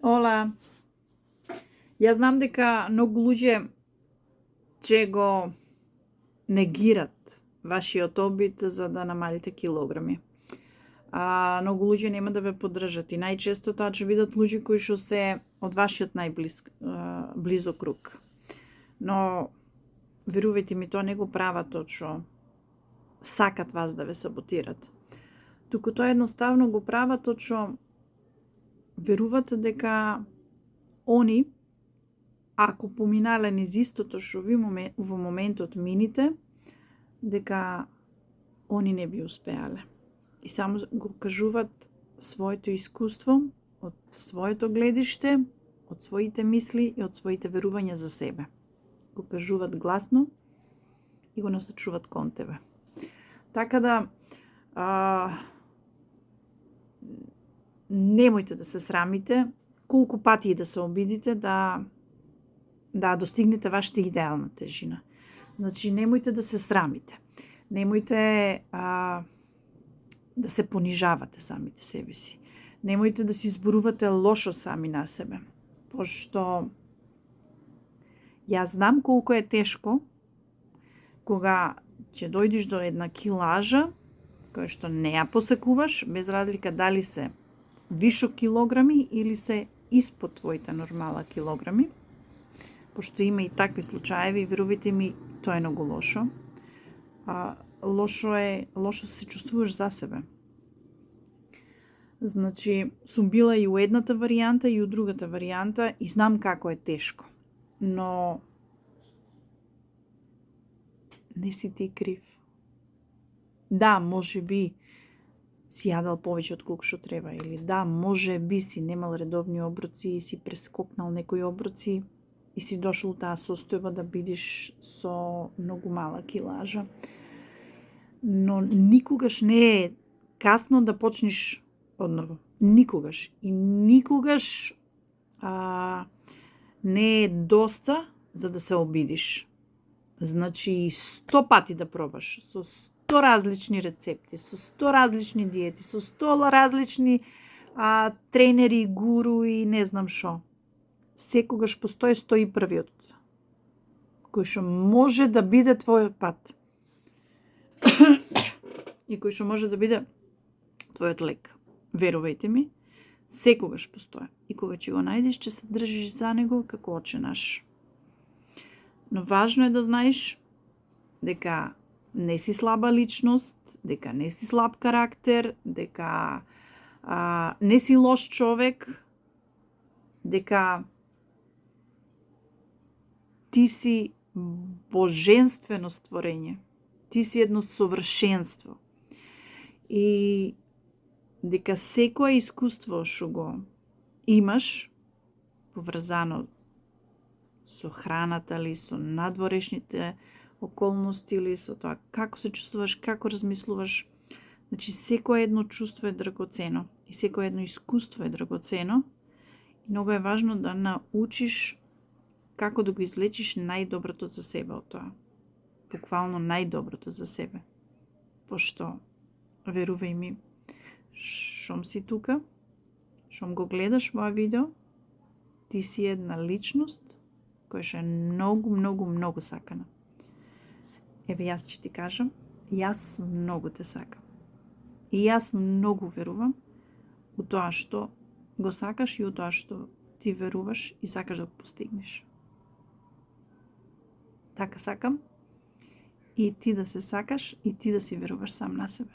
Ола, јас знам дека многу луѓе ќе го негират вашиот обид за да намалите килограми. Многу луѓе нема да ве поддржат и најчесто тоа ќе бидат луѓе кои што се од вашиот близок круг. Но верувајте ми, тоа не го прават тоа што сакат вас да ве саботират. Туку тоа едноставно го прават тоа што веруват дека они, ако поминале низ истото што ви во моментот мините, дека они не би успеале. И само го кажуваат своето искуство, од своето гледиште, од своите мисли и од своите верувања за себе. Го кажуваат гласно и го насочуваат кон тебе. Така да, немојте да се срамите, колку пати и да се обидите да достигнете вашата идеална тежина. Значи, немојте да се срамите. Немојте да се понижавате самите себе си. Немојте да си зборувате лошо сами на себе. Пошто јас знам колку е тешко кога ќе дојдеш до една килажа која што не ја посекуваш, без разлика дали се вишок килограми или се испод твоите нормала килограми, пошто има и такви случаеви, верувајте ми, тоа е многу лошо. Лошо се чувствуваш за себе. Значи, сум била и у едната варијанта и у другата варијанта и знам како е тешко. Но не си ти крив. Да, може би си јадал повеќе од колку што треба, или да, може би си немал редовни оброци и си прескокнал некои оброци и си дошол таа состојба да бидеш со многу мала килажа. Но никогаш не е касно да почнеш одново. Никогаш. И никогаш не е доста за да се обидиш. Значи 100 пати да пробаш, со 100 различни рецепти, со 100 различни диети, со 100 различни тренери, гуру и не знам шо. Секогаш постои 101-виот, кој што може да биде твојот пат. И кој што може да биде твојот лек. Верувајте ми, секогаш постои. И кога ќе го најдеш, ќе се држиш за него како оче наш. Но важно е да знаеш дека не си слаба личност, дека не си слаб карактер, дека не си лош човек, дека ти си божествено створење. Ти си едно совршенство. И дека секое искуство што го имаш, поврзано со храната или со надворешните околности или со тоа како се чувствуваш, како размислуваш, значи секое едно чувство е драгоцено и секое едно искуство е драгоцено и многу е важно да научиш како да го извлечиш најдоброто за себе од тоа. Буквално најдоброто за себе. Пошто, верувај ми, шом си тука, шом го гледаш моја видео, ти си една личност која што е многу, многу, многу сакана. Еве јас ќе ти кажам, јас многу те сакам. И јас многу верувам у тоа што го сакаш и у тоа што ти веруваш и сакаш да го постигнеш. Така сакам и ти да се сакаш и ти да си веруваш сам на себе.